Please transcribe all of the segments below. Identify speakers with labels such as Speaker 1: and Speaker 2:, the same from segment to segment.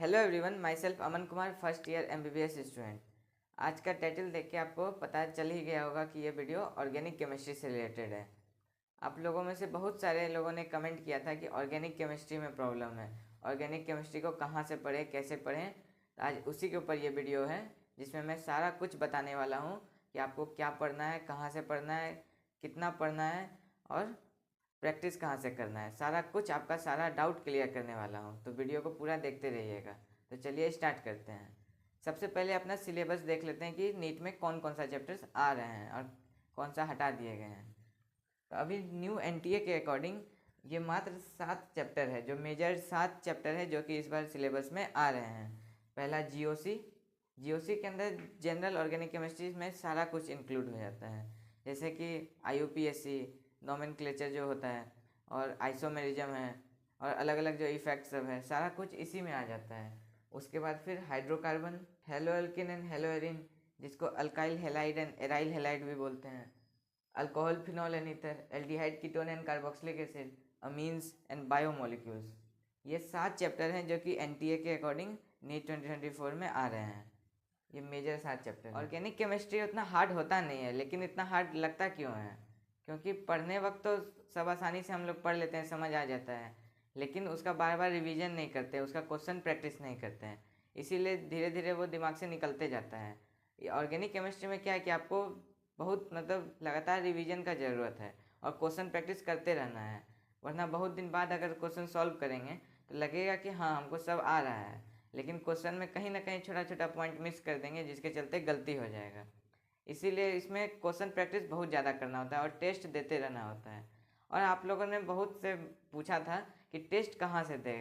Speaker 1: Hello everyone, my self Aman Kumar, first year MBBS student. आज का title देख के आपको पता चल ही गया होगा कि ये वीडियो ऑर्गेनिक केमिस्ट्री से रिलेटेड है। आप लोगों में से बहुत सारे लोगों ने कमेंट किया था कि ऑर्गेनिक केमिस्ट्री में प्रॉब्लम है, ऑर्गेनिक केमिस्ट्री को कहाँ से पढ़ें, कैसे पढ़ें। आज उसी के ऊपर ये वीडियो है जिसमें मैं सारा कुछ बताने वाला हूँ कि आपको क्या पढ़ना है, कहाँ से पढ़ना है, कितना पढ़ना है और प्रैक्टिस कहाँ से करना है। सारा कुछ आपका सारा डाउट क्लियर करने वाला हूँ, तो वीडियो को पूरा देखते रहिएगा। तो चलिए स्टार्ट करते हैं। सबसे पहले अपना सिलेबस देख लेते हैं कि नीट में कौन कौन सा चैप्टर्स आ रहे हैं और कौन सा हटा दिए गए हैं। तो अभी न्यू एनटीए के अकॉर्डिंग ये मात्र 7 चैप्टर है, जो मेजर 7 चैप्टर है जो कि इस बार सिलेबस में आ रहे हैं। पहला जीओसी के अंदर जनरल ऑर्गेनिक केमिस्ट्री में सारा कुछ इंक्लूड हो जाता है, जैसे कि आईयूपीएसी, नोमेनक्लेचर जो होता है, और आइसोमेरिज्म है, और अलग अलग जो इफेक्ट सब है, सारा कुछ इसी में आ जाता है। उसके बाद फिर hydrocarbon, haloalkane and haloarene, जिसको alkyl halide and aryl halide भी बोलते हैं, alcohol, phenol and ether, aldehyde, ketone and carboxylic acid, amines and biomolecules. ये 7 चैप्टर हैं जो कि एनटीए के अकॉर्डिंग नीट 2024 में आ रहे हैं। ये मेजर 7 चैप्टर। ऑर्गेनिक केमिस्ट्री उतना हार्ड होता नहीं है, लेकिन इतना हार्ड लगता क्यों है? क्योंकि पढ़ने वक्त तो सब आसानी से हम लोग पढ़ लेते हैं, समझ आ जाता है, लेकिन उसका बार बार रिवीजन नहीं करते, उसका क्वेश्चन प्रैक्टिस नहीं करते हैं, इसीलिए धीरे धीरे वो दिमाग से निकलते जाता है। ये ऑर्गेनिक केमिस्ट्री में क्या है कि आपको बहुत लगातार रिवीजन का ज़रूरत है और क्वेश्चन प्रैक्टिस करते रहना है, वरना बहुत दिन बाद अगर क्वेश्चन सॉल्व करेंगे तो लगेगा कि हाँ हमको सब आ रहा है, लेकिन क्वेश्चन में कहीं ना कहीं छोटा छोटा पॉइंट मिस कर देंगे जिसके चलते गलती हो जाएगा। इसीलिए इसमें क्वेश्चन प्रैक्टिस बहुत ज़्यादा करना होता है और टेस्ट देते रहना होता है। और आप लोगों ने बहुत से पूछा था कि टेस्ट कहाँ से दे,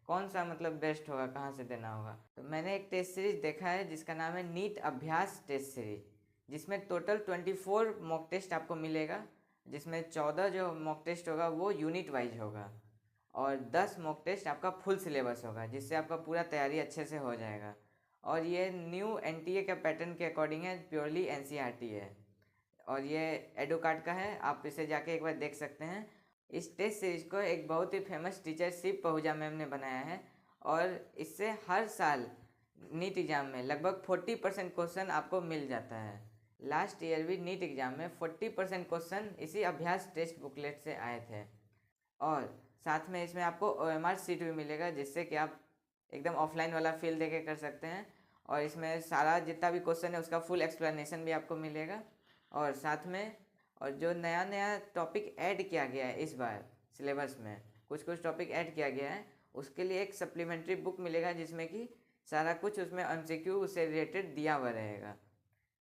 Speaker 1: कौन सा बेस्ट होगा, कहाँ से देना होगा। तो मैंने एक टेस्ट सीरीज देखा है जिसका नाम है नीट अभ्यास टेस्ट सीरीज, जिसमें टोटल 24 मॉक टेस्ट आपको मिलेगा, जिसमें 14 जो मॉक टेस्ट होगा वो यूनिट वाइज होगा और 10 मॉक टेस्ट आपका फुल सिलेबस होगा, जिससे आपका पूरा तैयारी अच्छे से हो जाएगा। और ये न्यू एनटीए के पैटर्न के अकॉर्डिंग है, प्योरली एनसीईआरटी है और ये एडुकार्ड का है, आप इसे जाके एक बार देख सकते हैं। इस टेस्ट सीरीज को एक बहुत ही famous teacher Shiv Pahuja ma'am ने बनाया है और इससे हर साल नीट एग्ज़ाम में लगभग 40% क्वेश्चन आपको मिल जाता है। लास्ट ईयर भी नीट एग्ज़ाम में 40% क्वेश्चन इसी अभ्यास टेस्ट बुकलेट से आए थे। और साथ में इसमें आपको OMR सीट भी मिलेगा, जिससे कि आप एकदम ऑफलाइन वाला फील देके कर सकते हैं। और इसमें सारा जितना भी क्वेश्चन है उसका फुल एक्सप्लेनेशन भी आपको मिलेगा। और साथ में और जो नया नया टॉपिक ऐड किया गया है इस बार सिलेबस में, कुछ कुछ टॉपिक ऐड किया गया है, उसके लिए एक सप्लीमेंट्री बुक मिलेगा जिसमें कि सारा कुछ उसमें MCQ उससे रिलेटेड दिया हुआ रहेगा,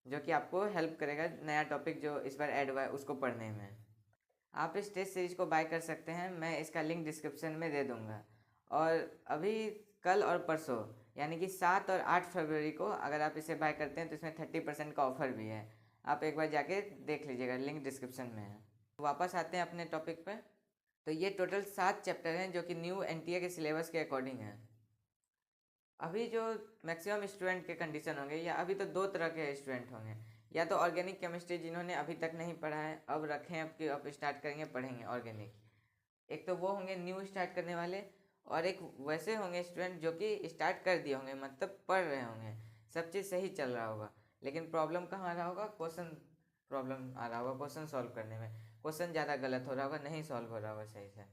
Speaker 1: जो कि आपको हेल्प करेगा नया टॉपिक जो इस बार ऐड हुआ है उसको पढ़ने में। आप इस टेस्ट सीरीज को बाय कर सकते हैं, मैं इसका लिंक डिस्क्रिप्शन में दे दूँगा। और अभी कल और परसों यानी कि 7 और 8 फरवरी को अगर आप इसे बाय करते हैं तो इसमें 30% का ऑफर भी है, आप एक बार जाके देख लीजिएगा, लिंक डिस्क्रिप्शन में है। वापस आते हैं अपने टॉपिक पर। तो ये टोटल 7 चैप्टर हैं जो कि न्यू एनटीए के सिलेबस के अकॉर्डिंग है। अभी जो मैक्सिमम स्टूडेंट के कंडीशन होंगे, या अभी तो 2 तरह के स्टूडेंट होंगे, या तो ऑर्गेनिक केमिस्ट्री जिन्होंने अभी तक नहीं पढ़ा है, अब रखें, अब कि अब स्टार्ट करेंगे पढ़ेंगे ऑर्गेनिक। एक तो वो होंगे न्यू स्टार्ट करने वाले, और एक वैसे होंगे स्टूडेंट जो कि स्टार्ट कर दिए होंगे, पढ़ रहे होंगे, सब चीज़ सही चल रहा होगा, लेकिन प्रॉब्लम कहाँ आ रहा होगा, क्वेश्चन प्रॉब्लम आ रहा होगा, क्वेश्चन सॉल्व करने में क्वेश्चन ज़्यादा गलत हो रहा होगा, नहीं सॉल्व हो रहा होगा सही से,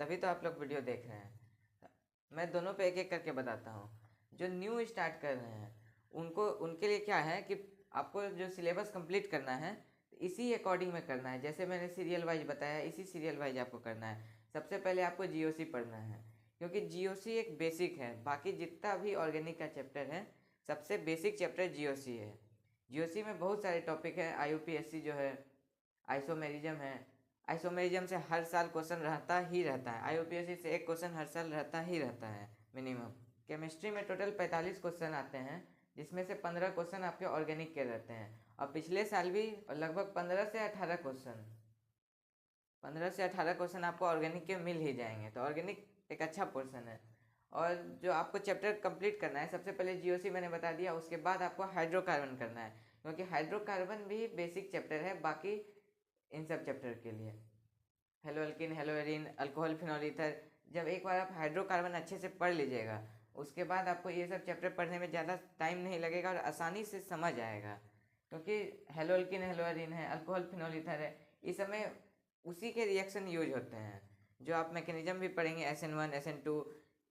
Speaker 1: तभी तो आप लोग वीडियो देख रहे हैं। मैं दोनों पे एक एक करके बताता हूँ। जो न्यू स्टार्ट कर रहे हैं उनको, उनके लिए क्या है कि आपको जो सिलेबस कंप्लीट करना है इसी अकॉर्डिंग में करना है, जैसे मैंने सीरियल वाइज बताया इसी सीरियल वाइज आपको करना है। सबसे पहले आपको जीओसी पढ़ना है, क्योंकि जीओसी एक बेसिक है, बाकी जितना भी ऑर्गेनिक का चैप्टर है सबसे बेसिक चैप्टर जीओसी है। जीओसी में बहुत सारे टॉपिक है, आईयूपीएसी जो है, आइसोमेरिज्म है, आइसोमेरिज्म से हर साल क्वेश्चन रहता ही रहता है, आईयूपीएसी से एक क्वेश्चन हर साल रहता ही रहता है मिनिमम। केमिस्ट्री में टोटल 45 क्वेश्चन आते हैं, जिसमें से 15 क्वेश्चन आपके ऑर्गेनिक के रहते हैं, और पिछले साल भी लगभग 15 से 18 क्वेश्चन आपको ऑर्गेनिक के मिल ही जाएंगे, तो ऑर्गेनिक एक अच्छा पोर्सन है। और जो आपको चैप्टर कंप्लीट करना है, सबसे पहले जीओसी मैंने बता दिया, उसके बाद आपको हाइड्रोकार्बन करना है, क्योंकि हाइड्रोकार्बन भी बेसिक चैप्टर है बाकी इन सब चैप्टर के लिए। Halo alkane, halo arene, alcohol, phenol, ether, जब एक बार आप हाइड्रोकार्बन अच्छे से पढ़ लीजिएगा उसके बाद आपको ये सब चैप्टर पढ़ने में ज़्यादा टाइम नहीं लगेगा और आसानी से समझ आएगा, क्योंकि हेलो अल्किन हेलो एरीन है, अल्कोहल फिनोल ईथर है, इस समय उसी के रिएक्शन यूज होते हैं। जो आप मैकेनिज्म भी पढ़ेंगे SN1 SN2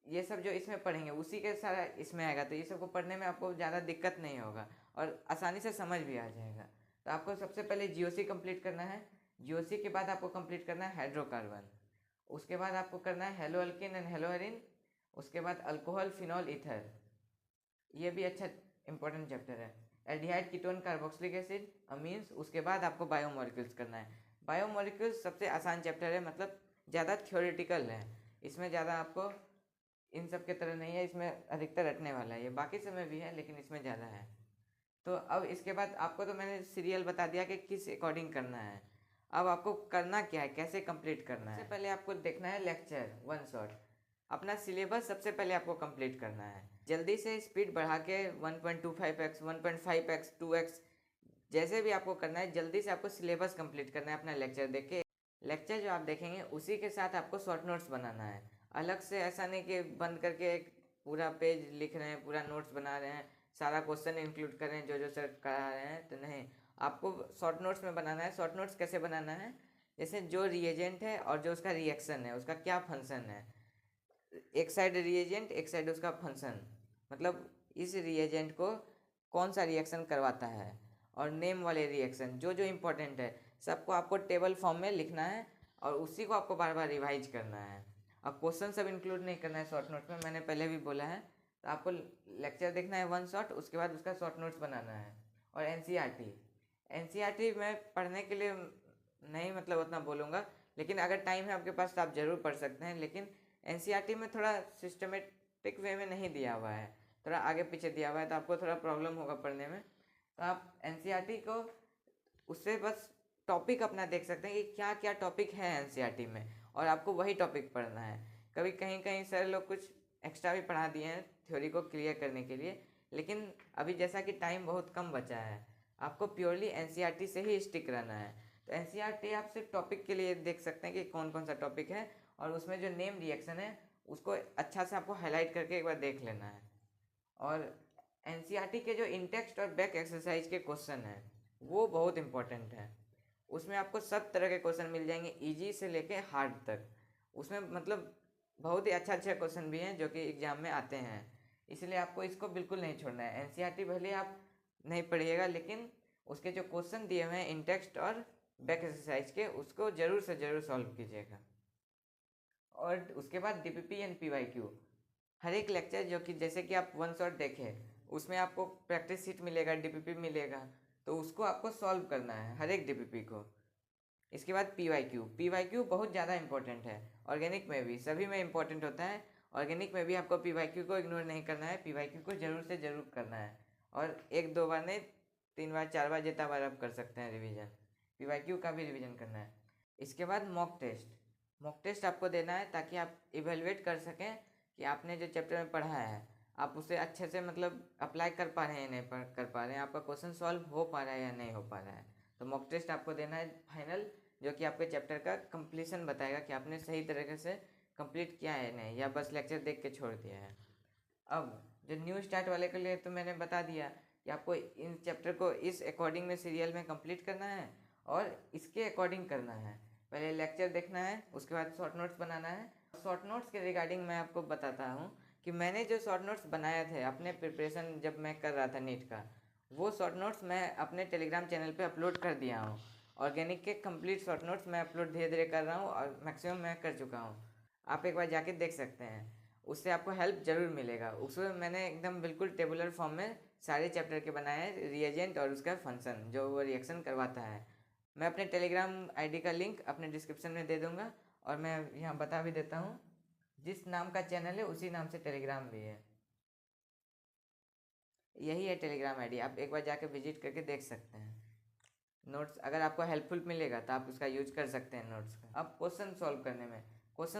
Speaker 1: ये सब जो इसमें पढ़ेंगे उसी के सारा इसमें आएगा, तो ये सब को पढ़ने में आपको ज़्यादा दिक्कत नहीं होगा और आसानी से समझ भी आ जाएगा। तो आपको सबसे पहले GOC कंप्लीट करना है। GOC के बाद आपको कंप्लीट करना है हाइड्रोकार्बन। उसके बाद आपको करना है hello alkene and hello arene. उसके बाद अल्कोहल फिनॉल ईथर, ये भी अच्छा इंपॉर्टेंट चैप्टर है। Aldehyde ketone carboxylic acid amines. उसके बाद आपको बायोमोलिक्यूल्स करना है। बायोमोलिक्यूल्स सबसे आसान चैप्टर है, मतलब ज़्यादा थ्योरेटिकल है, इसमें ज़्यादा आपको इन सब के तरह नहीं है, इसमें अधिकतर रटने वाला है। ये बाकी समय भी है लेकिन इसमें ज़्यादा है। तो अब इसके बाद आपको तो मैंने सीरियल बता दिया कि किस अकॉर्डिंग करना है। अब आपको करना क्या है, कैसे कंप्लीट करना है। सबसे पहले आपको देखना है लेक्चर वन शॉट। अपना सिलेबस सबसे पहले आपको कंप्लीट करना है। जल्दी से स्पीड बढ़ा के 1.25x 1.5x 2x जैसे भी आपको करना है, जल्दी से आपको सिलेबस कंप्लीट करना है अपना लेक्चर देख के। लेक्चर जो आप देखेंगे उसी के साथ आपको शॉर्ट नोट्स बनाना है। अलग से ऐसा नहीं कि बंद करके एक पूरा पेज लिख रहे हैं, पूरा नोट्स बना रहे हैं, सारा क्वेश्चन इंक्लूड कर रहे हैं जो सर करा रहे हैं, तो नहीं, आपको शॉर्ट नोट्स में बनाना है। शॉर्ट नोट्स कैसे बनाना है, जैसे जो रिएजेंट है और जो उसका रिएक्शन है, उसका क्या फंक्शन है, एक साइड रिएजेंट एक साइड उसका फंक्शन, मतलब इस रिएजेंट को कौन सा रिएक्शन करवाता है, और नेम वाले रिएक्शन जो जो इम्पोर्टेंट है सबको आपको टेबल फॉर्म में लिखना है और उसी को आपको बार बार रिवाइज करना है। अब क्वेश्चन सब इंक्लूड नहीं करना है शॉर्ट नोट्स में, मैंने पहले भी बोला है। तो आपको लेक्चर देखना है वन शॉट, उसके बाद उसका शॉर्ट नोट्स बनाना है। और एनसीईआरटी मैं पढ़ने के लिए नहीं मतलब उतना बोलूँगा, लेकिन अगर टाइम है आपके पास तो आप ज़रूर पढ़ सकते हैं। लेकिन एनसीईआरटी में थोड़ा सिस्टमेटिक वे में नहीं दिया हुआ है, थोड़ा आगे पीछे दिया हुआ है, तो आपको थोड़ा प्रॉब्लम होगा पढ़ने में। तो आप एनसीईआरटी को उससे बस टॉपिक अपना देख सकते हैं कि क्या क्या टॉपिक है एनसीईआरटी में, और आपको वही टॉपिक पढ़ना है। कभी कहीं कहीं सर लोग कुछ एक्स्ट्रा भी पढ़ा दिए हैं थ्योरी को क्लियर करने के लिए, लेकिन अभी जैसा कि टाइम बहुत कम बचा है, आपको प्योरली एनसीईआरटी से ही स्टिक रहना है। तो एनसीईआरटी आप सिर्फ टॉपिक के लिए देख सकते हैं कि कौन कौन सा टॉपिक है, और उसमें जो नेम रिएक्शन है उसको अच्छा से आपको हाईलाइट करके एक बार देख लेना है। और एनसीईआरटी के जो इंटेक्स्ट और बैक एक्सरसाइज के क्वेश्चन हैं वो बहुत इंपॉर्टेंट है। उसमें आपको सब तरह के क्वेश्चन मिल जाएंगे, इजी से लेके हार्ड तक। उसमें मतलब बहुत ही अच्छा क्वेश्चन भी हैं जो कि एग्जाम में आते हैं, इसलिए आपको इसको बिल्कुल नहीं छोड़ना है। एनसीईआरटी भले आप नहीं पढ़िएगा, लेकिन उसके जो क्वेश्चन दिए हुए हैं इंटेक्स्ट और बैक एक्सरसाइज के, उसको ज़रूर से ज़रूर सॉल्व कीजिएगा। और उसके बाद डीपीपी एंड पीवाईक्यू, हर एक लेक्चर जो कि जैसे कि आप वन शॉट देखें उसमें आपको प्रैक्टिस शीट मिलेगा, डीपीपी मिलेगा, तो उसको आपको सॉल्व करना है हर एक डीपीपी को। इसके बाद पीवाईक्यू बहुत ज़्यादा इंपॉर्टेंट है, ऑर्गेनिक में भी, सभी में इंपॉर्टेंट होता है। ऑर्गेनिक में भी आपको पीवाईक्यू को इग्नोर नहीं करना है, पीवाईक्यू को ज़रूर से ज़रूर करना है। और एक दो बार नहीं, 3 बार 4 बार जितना बार आप कर सकते हैं रिवीजन, पीवाईक्यू का भी रिवीजन करना है। इसके बाद मॉक टेस्ट आपको देना है ताकि आप इवेलुएट कर सकें कि आपने जो चैप्टर में पढ़ा है आप उसे अच्छे से मतलब अप्लाई कर पा रहे हैं या नहीं कर पा रहे हैं, आपका क्वेश्चन सॉल्व हो पा रहा है या नहीं हो पा रहा है। तो मॉक टेस्ट आपको देना है फाइनल, जो कि आपके चैप्टर का कंप्लीशन बताएगा कि आपने सही तरीके से कंप्लीट किया है नहीं, या बस लेक्चर देख के छोड़ दिया है। अब जो न्यू स्टार्ट वाले के लिए तो मैंने बता दिया कि आपको इन चैप्टर को इस अकॉर्डिंग में सीरियल में कंप्लीट करना है और इसके अकॉर्डिंग करना है। पहले लेक्चर देखना है, उसके बाद शॉर्ट नोट्स बनाना है। शॉर्ट नोट्स के रिगार्डिंग मैं आपको बताता हूँ कि मैंने जो शॉर्ट नोट्स बनाए थे अपने प्रिपरेशन जब मैं कर रहा था नीट का, वो शॉर्ट नोट्स मैं अपने टेलीग्राम चैनल पे अपलोड कर दिया हूँ। ऑर्गेनिक के कंप्लीट शॉर्ट नोट्स मैं अपलोड धीरे धीरे कर रहा हूँ और मैक्सिमम मैं कर चुका हूँ, आप एक बार जाके देख सकते हैं, उससे आपको हेल्प ज़रूर मिलेगा। उसमें मैंने एकदम बिल्कुल टेबुलर फॉर्म में सारे चैप्टर के बनाए हैं, रिएजेंट और उसका फंक्शन जो वो रिएक्शन करवाता है। मैं अपने टेलीग्राम आईडी का लिंक अपने डिस्क्रिप्शन में दे दूँगा, और मैं यहाँ बता भी देता हूँ जिस नाम का चैनल है उसी नाम से टेलीग्राम भी है, यही है टेलीग्राम आईडी, आप एक बार जाके विजिट करके देख सकते हैं। नोट्स अगर आपको हेल्पफुल मिलेगा तो आप उसका यूज कर सकते हैं नोट्स का। अब क्वेश्चन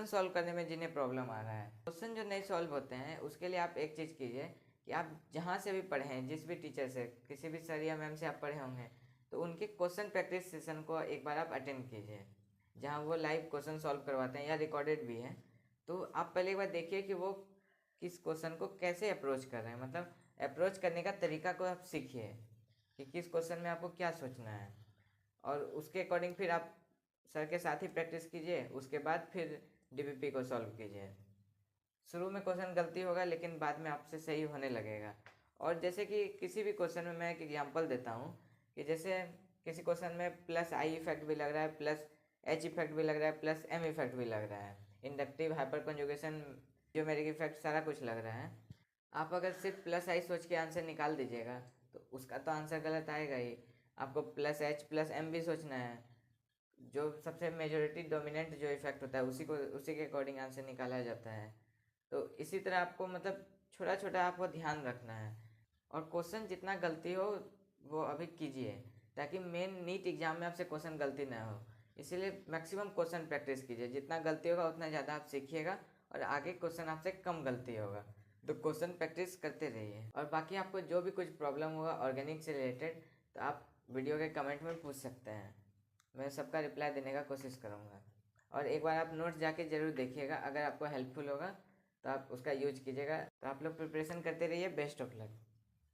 Speaker 1: सॉल्व करने में जिन्हें प्रॉब्लम आ रहा है, क्वेश्चन जो नहीं सॉल्व होते हैं उसके लिए आप एक चीज़ कीजिए कि आप जहाँ से भी पढ़े हैं, जिस भी टीचर से, किसी भी सर या मैम से आप पढ़े होंगे, तो उनके क्वेश्चन प्रैक्टिस सेशन को एक बार आप अटेंड कीजिए, जहाँ वो लाइव क्वेश्चन सॉल्व करवाते हैं या रिकॉर्डेड भी है। तो आप पहले एक बार देखिए कि वो किस क्वेश्चन को कैसे अप्रोच कर रहे हैं, मतलब अप्रोच करने का तरीका को आप सीखिए कि किस क्वेश्चन में आपको क्या सोचना है, और उसके अकॉर्डिंग फिर आप सर के साथ ही प्रैक्टिस कीजिए। उसके बाद फिर डीबीपी को सॉल्व कीजिए। शुरू में क्वेश्चन गलती होगा लेकिन बाद में आपसे सही होने लगेगा। और जैसे कि किसी भी क्वेश्चन में मैं एक एग्जांपल देता हूँ कि जैसे किसी क्वेश्चन में प्लस आई इफेक्ट भी लग रहा है, प्लस एच इफेक्ट भी लग रहा है, प्लस एम इफेक्ट भी लग रहा है, inductive, hyper conjugation, geometric effect, सारा कुछ लग रहा है। आप अगर सिर्फ प्लस आई सोच के आंसर निकाल दीजिएगा तो उसका तो आंसर गलत आएगा ही। आपको प्लस एच प्लस एम भी सोचना है, जो सबसे मेजोरिटी डोमिनेंट जो इफेक्ट होता है उसी के अकॉर्डिंग आंसर निकाला जाता है। तो इसी तरह आपको मतलब छोटा छोटा आपको ध्यान रखना है, और क्वेश्चन जितना गलती हो वो अभी कीजिए ताकि मेन नीट एग्जाम में आपसे क्वेश्चन गलती ना हो। इसीलिए मैक्सिमम क्वेश्चन प्रैक्टिस कीजिए, जितना गलती होगा उतना ज़्यादा आप सीखिएगा और आगे क्वेश्चन आपसे कम गलती होगा। तो क्वेश्चन प्रैक्टिस करते रहिए। और बाकी आपको जो भी कुछ प्रॉब्लम होगा ऑर्गेनिक से रिलेटेड तो आप वीडियो के कमेंट में पूछ सकते हैं, मैं सबका रिप्लाई देने का कोशिश करूँगा। और एक बार आप नोट्स जाके ज़रूर देखिएगा, अगर आपको हेल्पफुल होगा तो आप उसका यूज कीजिएगा। तो आप लोग प्रिपरेशन करते रहिए। Best of luck.